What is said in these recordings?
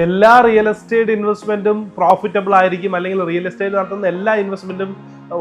എല്ലാ real estate ഇൻവെസ്റ്റ്മെന്റും profitable ആയിരിക്കും, അല്ലെങ്കിൽ റിയൽ എസ്റ്റേറ്റ് നടത്തുന്ന എല്ലാ ഇൻവെസ്റ്റ്മെന്റും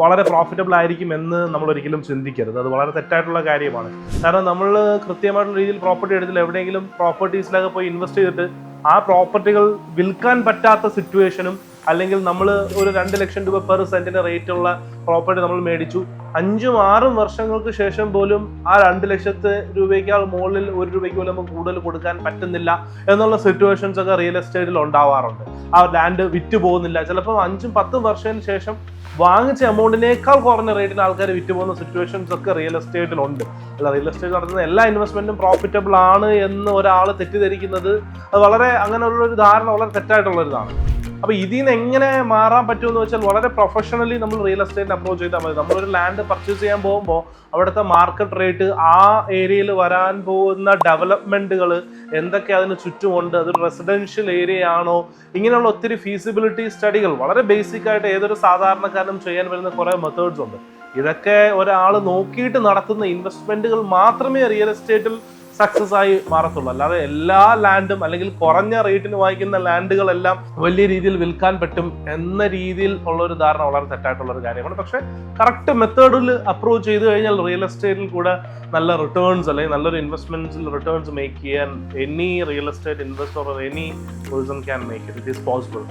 വളരെ പ്രോഫിറ്റബിൾ ആയിരിക്കും എന്ന് നമ്മൾ ഒരിക്കലും ചിന്തിക്കരുത്. അത് വളരെ തെറ്റായിട്ടുള്ള കാര്യമാണ്. കാരണം നമ്മൾ കൃത്യമായിട്ടുള്ള രീതിയിൽ പ്രോപ്പർട്ടി എടുത്തില്ല, എവിടെയെങ്കിലും പ്രോപ്പർട്ടീസിലൊക്കെ പോയി ഇൻവെസ്റ്റ് ചെയ്തിട്ട് ആ പ്രോപ്പർട്ടികൾ വിൽക്കാൻ പറ്റാത്ത സിറ്റുവേഷനും, അല്ലെങ്കിൽ നമ്മൾ ഒരു 2 ലക്ഷം രൂപ പെർ സെന്റിന് റേറ്റുള്ള പ്രോപ്പർട്ടി നമ്മൾ മേടിച്ചു, 5-6 വർഷങ്ങൾക്ക് ശേഷം പോലും ആ 2 ലക്ഷത്തെ രൂപയ്ക്കാൾ മുകളിൽ 1 രൂപയ്ക്ക് പോലും നമുക്ക് കൂടുതൽ കൊടുക്കാൻ പറ്റുന്നില്ല എന്നുള്ള സിറ്റുവേഷൻസ് ഒക്കെ റിയൽ എസ്റ്റേറ്റിൽ ഉണ്ടാവാറുണ്ട്. ആ ലാൻഡ് വിറ്റ് പോകുന്നില്ല. ചിലപ്പോൾ 5-10 വർഷത്തിന് ശേഷം വാങ്ങിച്ച എമൗണ്ടിനേക്കാൾ കുറഞ്ഞ റേറ്റിന് ആൾക്കാർ വിറ്റ് പോകുന്ന സിറ്റുവേഷൻസ് ഒക്കെ റിയൽ എസ്റ്റേറ്റിലുണ്ട്. അല്ല, റിയൽ എസ്റ്റേറ്റ് നടത്തുന്ന എല്ലാ ഇൻവെസ്റ്റ്മെന്റും പ്രോഫിറ്റബിൾ ആണ് എന്ന് ഒരാൾ തെറ്റിദ്ധരിക്കുന്നത് അത് വളരെ അങ്ങനെയുള്ളൊരു ധാരണ വളരെ തെറ്റായിട്ടുള്ളൊരിതാണ്. അപ്പോൾ ഇതിൽ നിന്ന് എങ്ങനെ മാറാൻ പറ്റുമെന്ന് വെച്ചാൽ വളരെ പ്രൊഫഷണലി നമ്മൾ റിയൽ എസ്റ്റേറ്റിന് അപ്രോച്ച് ചെയ്താൽ മതി. നമ്മളൊരു ലാൻഡ് പർച്ചേസ് ചെയ്യാൻ പോകുമ്പോൾ അവിടുത്തെ മാർക്കറ്റ് റേറ്റ്, ആ ഏരിയയിൽ വരാൻ പോകുന്ന ഡെവലപ്മെന്റുകൾ എന്തൊക്കെ അതിന് ചുറ്റുമുണ്ട്, അതൊരു റെസിഡൻഷ്യൽ ഏരിയ ആണോ, ഇങ്ങനെയുള്ള ഒത്തിരി ഫീസിബിലിറ്റി സ്റ്റഡികൾ വളരെ ബേസിക് ആയിട്ട് ഏതൊരു സാധാരണക്കാരനും ചെയ്യാൻ വരുന്ന കുറേ മെത്തേഡ്സ് ഉണ്ട്. ഇതൊക്കെ ഒരാൾ നോക്കിയിട്ട് നടത്തുന്ന ഇൻവെസ്റ്റ്മെന്റുകൾ മാത്രമേ റിയൽ എസ്റ്റേറ്റിൽ സക്സസ് ആയി മാറത്തുള്ളൂ. അല്ലാതെ എല്ലാ ലാൻഡും അല്ലെങ്കിൽ കുറഞ്ഞ റേറ്റിന് വാങ്ങിക്കുന്ന ലാൻഡുകളെല്ലാം വലിയ രീതിയിൽ വിൽക്കാൻ പറ്റും എന്ന രീതിയിൽ ഉള്ള ഒരു ധാരണ വളരെ തെറ്റായിട്ടുള്ള ഒരു കാര്യമാണ്. പക്ഷെ കറക്റ്റ് മെത്തേഡിൽ അപ്രോച്ച് ചെയ്ത് കഴിഞ്ഞാൽ റിയൽ എസ്റ്റേറ്റിൽ കൂടെ നല്ല റിട്ടേൺസ്, അല്ലെങ്കിൽ നല്ലൊരു ഇൻവെസ്റ്റ്മെന്റ്സിൽ റിട്ടേൺസ് മേക്ക് ചെയ്യാൻ any real estate investor or any person can make it. It is possible.